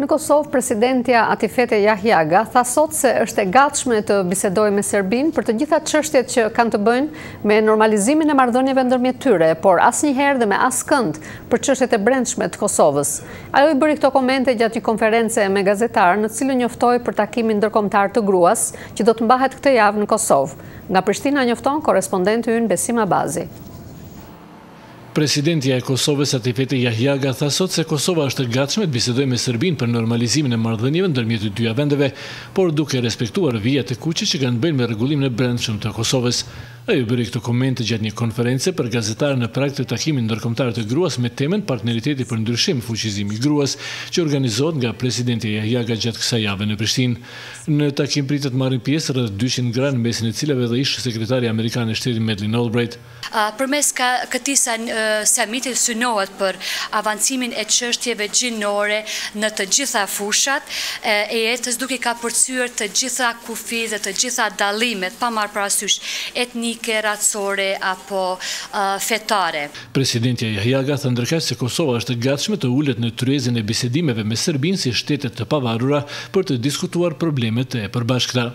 Në Kosovë, presidentja Atifete Jahjaga tha sot se është e gatshme të bisedojë me Serbinë për të gjitha çështjet që kanë të bëjnë me normalizimin e marrëdhënieve ndërmjet tyre, por asnjëherë dhe me askënd për çështjet e brendshme të Kosovës. Ajo i bëri këto komente gjatë një konference me gazetarë në cilën njoftoi për takimin ndërkombëtar të gruas që do të mbahet këtë javë në Kosovë. Nga Prishtina njofton korrespondenti ynë Besim Abazi. Presidentja e Kosovës Atifete Jahjaga tha sot se Kosova është e gatshme të bisedojë me Serbinë për normalizimin e marrëdhënieve ndërmjet të dyja vendeve, por duke respektuar vijat e kuqe që kanë bënë me rregullimin e brendshëm të Kosovës. Ai bëri këto komente gjatë një konference për gazetarë në prag të takimit ndërkombëtar të gruas me temën Partneriteti për ndryshim, fuqizimi i gruas, që organizohet nga presidentja Jahjaga gjatë kësaj jave në Prishtinë. Në takim pritet marrin pjesë rreth 200 gra, në mesin e cilave dhe ish sekretari amerikan i shtetit Madeleine Albright. Përmes këtij samitit synohet për avancimin e çështjeve gjinore në të gjitha fushat e jetës, duke ka përcyer të gjitha kufijtë dhe të gjitha dallimet pa marrë parasysh etnike, racore apo fetare. Presidentja Jahjaga tha ndërkaq se Kosova është e gatshme të ulet në tryezin e bisedimeve me Serbinë si shtete të pavarura për të diskutuar problemet e përbashkëta.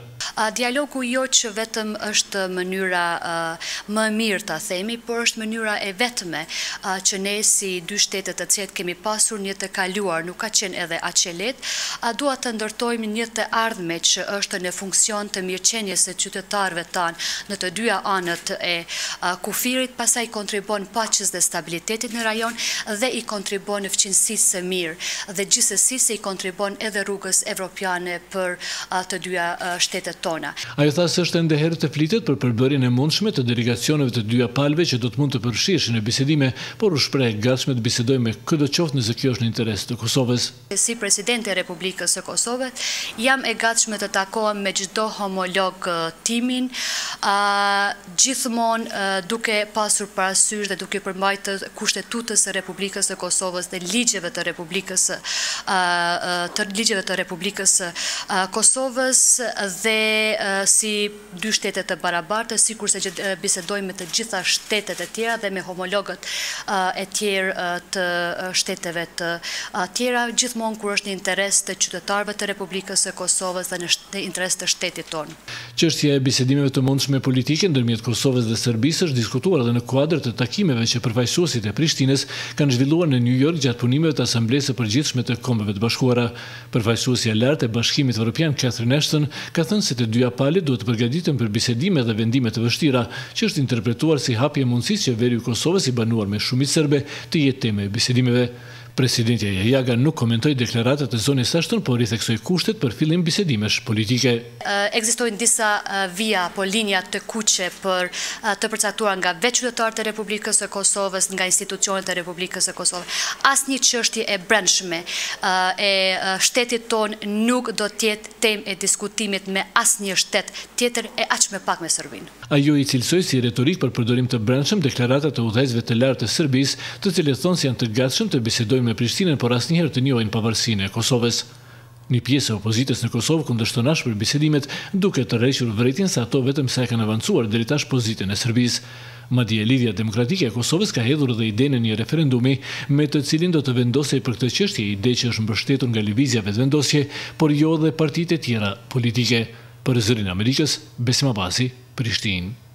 Dialogu jo që vetëm është mënyra më mirë ta themi, por është mënyra e vetme që ne si dy shtete të cilat kemi pasur një të kaluar, nuk ka qenë edhe aq e lehtë, dua të ndërtojmë një të ardhme që është në funksion të mirëqenies së qytetarëve tanë në të dyja anët e kufirit, pastaj kontribon paqes dhe stabilitetit në rajon dhe i kontribon në fqinjësisë së mirë dhe gjithsesi se i kontribon edhe rrugës evropiane për të dyja shtetet tona. Ajo tha se është ende herë të flitet për përbërjen e mundshme të delegacioneve të dyja palëve që do të mund të përfshihen në bisedime, por u shpreh gatshme të bisedojë me çdo qoftë nëse kjo është në interes të Kosovës. Si presidente e Republikës së Kosovës, jam e gatshme të takohem me çdo homolog timin, gjithmonë duke pasur parasysh dhe duke përmbajtur kushtetutës së Republikës së Kosovës dhe ligjeve të Republikës së Kosovës dhe si dy shtete të barabarta, sikurse që bisedojmë me të gjitha shtetet e tjera dhe me homologët e tjerë të shteteve të tjera, gjithmonë kur është në interes të qytetarëve të Republikës së Kosovës dhe në interes të shtetit tonë. Çështja e bisedimeve të mundshme politike ndërmjet Kosovës dhe Serbisë është diskutuar edhe në kuadër të takimeve që përfaqësuesit e Prishtinës kanë zhvilluar në New York gjatë punimeve të Asamblesë së Përgjithshme të Kombeve të Bashkuara. Përfaqësuesja e lartë e Bashkimit Evropian Catherine Ashton ka thënë se të dyja palët duhet të përgatiten për bisedime dhe vendime të vështira, që është interpretuar si hapje e mundësisë që veri i Kosovës i banuar me shumicë serbe të jetë temë e bisedimeve. Presidentja Jahjaga nuk komentoi deklaratat e zonës Ashton, por i theksoi kushtet për fillim bisedimesh politike. Ekzistojnë disa vija apo linja të kuqe për të përcaktuar nga vetë qytetarët e Republikës së Kosovës, nga institucionet e Republikës së Kosovës. Asnjë çështje e brendshme e shtetit ton nuk do të jetë temë e diskutimit me asnjë shtet tjetër, e aq më pak me Serbinë. Ajo i cilësoi si retorik për përdorim të brendshëm deklaratat e udhëheqësve të lartë të Serbisë, të cilët thonë se janë të gatshëm të bisedojnë me Prishtinën, por asnjëherë të njohin pavarësinë e Kosovës. Një pjesë e opozitës në Kosovë kundërshton për bisedimet, duke tërhequr vërejtjen se ato vetëm sa e kanë avancuar deri tash pozitën e Serbisë. Madje Lidhja Demokratike e Kosovës ka hedhur edhe idenë e një referendumi me të cilin do të vendosej për këtë çështje, ide që është mbështetur nga lëvizja vetëvendosje, por jo edhe partitë e tjera politike. Për Zërin e Amerikës, Besim Abazi, Prishtinë.